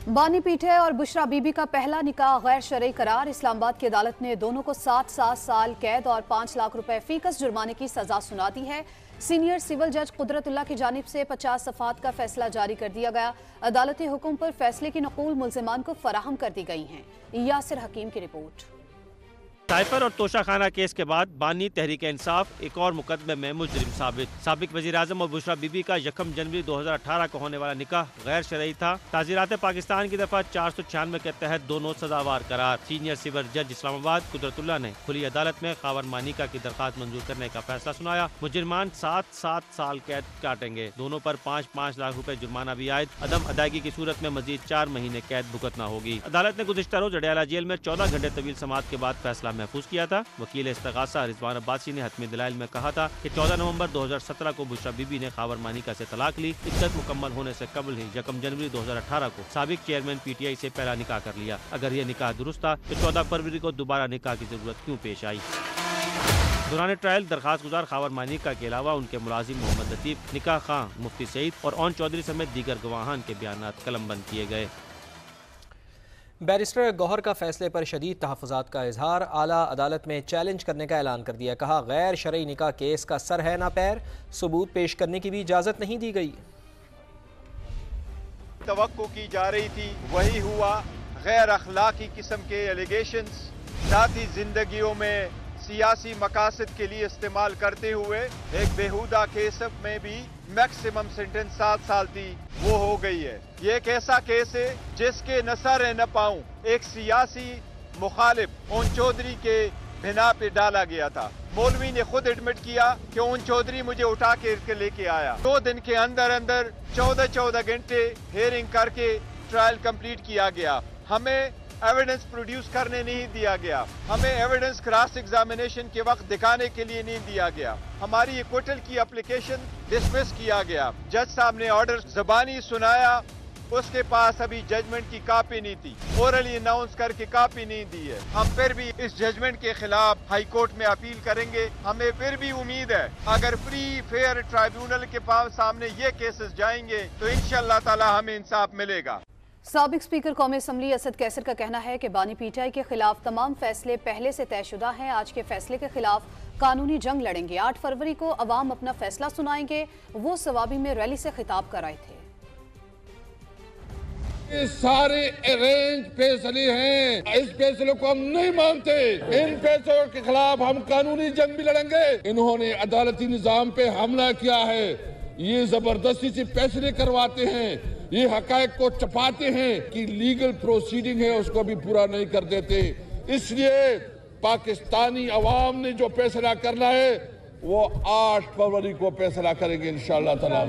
बानी पीठे और बुशरा बीबी का पहला निकाह गैर शरई करार। इस्लामाबाद की अदालत ने दोनों को 7 साल कैद और 5 लाख रुपए फीकस जुर्माने की सजा सुना दी है। सीनियर सिविल जज कुदरतुल्लाह की जानिब से 50 सफ़ात का फैसला जारी कर दिया गया। अदालती हुक्म पर फैसले की नकूल मुल्जिमान को फराहम कर दी गई हैं। यासिर हकीम की रिपोर्ट। साइफर और तोशा खाना केस के बाद बानी तहरीक इंसाफ एक और मुकदमे में मुजरिम साबित। साबिक वज़ीर आज़म और बुशरा बीबी का 1 जनवरी 2018 को होने वाला निकाह गैर शरई था। ताज़ीरात पाकिस्तान की दफा 496 के तहत दोनों सजावार करार। सीनियर सिविल जज इस्लामाबाद कुदरतुल्लाह ने खुली अदालत में खावन मानिका की दरखास्त मंजूर करने का फैसला सुनाया। मुजरिमान 7 साल कैद काटेंगे। दोनों पर 5 लाख रुपए जुर्माना भी आयद। अदम अदायगी की सूरत में मजीद 4 महीने कैद भुगतना होगी। अदालत ने गुज़िश्ता रोज अडयाला जेल में 14 घंटे तवील समाअत के बाद फैसला महफूज किया था। वकील इस्तगासा रिजवान अब्बासी ने हतमी दलाइल में कहा था कि 14 नवंबर 2017 को बुशरा बीबी ने खावर मानिका से तलाक ली। इद्दत मुकम्मल होने से कबल ही 1 जनवरी 2018 को साबिक चेयरमैन PTI से पहला निकाह कर लिया। अगर यह निकाह दुरुस्त था तो 14 फरवरी को दोबारा निकाह की जरूरत क्यों पेश आई। दौरान ट्रायल दरखास्त गुजार खावर मानिका के अलावा उनके मुलाजिम मोहम्मद लतीफ, निकाह खां मुफ्ती सईद और ओन चौधरी समेत दीगर गवाहान के बयानात कलमबंद किए गए। बैरिस्टर गौहर का फैसले पर शदीद तहफ़्फ़ुज़ात का इजहार। आला अदालत में चैलेंज करने का ऐलान कर दिया। कहा गैर शरई निकाह केस का सर है ना पैर, सबूत पेश करने की भी इजाज़त नहीं दी गई। तवक्को की जा रही थी वही हुआ। गैर अखलाकी किस्म के एलिगेशंस ज़ाती जिंदगियों में सियासी मकासद के लिए इस्तेमाल करते हुए एक बेहुदा केस में भी मैक्सिमम सेंटेंस 7 साल थी, वो हो गई है। ये एक ऐसा केस है जिसके न सर न पाऊं एक सियासी मुखालिफ ओन चौधरी के बिना पे डाला गया था। मौलवी ने खुद एडमिट किया कि ओन चौधरी मुझे उठा के लेके आया। 2 दिन के अंदर अंदर 14 घंटे हेयरिंग करके ट्रायल कंप्लीट किया गया। हमें एविडेंस प्रोड्यूस करने नहीं दिया गया। हमें एविडेंस क्रॉस एग्जामिनेशन के वक्त दिखाने के लिए नहीं दिया गया। हमारी एक्विटल की एप्लीकेशन डिसमिस किया गया। जज साहब ने ऑर्डर ज़बानी सुनाया, उसके पास अभी जजमेंट की कॉपी नहीं थी, ओरली अनाउंस करके कॉपी नहीं दी है। हम फिर भी इस जजमेंट के खिलाफ हाई कोर्ट में अपील करेंगे। हमें फिर भी उम्मीद है अगर फ्री फेयर ट्राइब्यूनल के पास सामने ये केसेस जाएंगे तो इंशाअल्लाह ताला हमें इंसाफ मिलेगा। साबिक स्पीकर कौमी असम्बली असद कैसर का कहना है कि बानी PTI के खिलाफ तमाम फैसले पहले से तयशुदा हैं। आज के फैसले के खिलाफ कानूनी जंग लड़ेंगे। 8 फरवरी को अवाम अपना फैसला सुनाएंगे। वो सवाबी में रैली से खिताब कर रहे थे। ये सारे अरेंज फैसले हैं, इस फैसलों को हम नहीं मानते। इन फैसलों के खिलाफ हम कानूनी जंग भी लड़ेंगे। इन्होंने अदालती निजाम पे हमला किया है, ये जबरदस्ती से फैसले करवाते हैं, ये हकायक को छुपाते हैं कि लीगल प्रोसीडिंग है उसको भी पूरा नहीं कर देते। इसलिए पाकिस्तानी अवाम ने जो फैसला करना है वो 8 फरवरी को फैसला करेंगे इंशाअल्लाह ताला।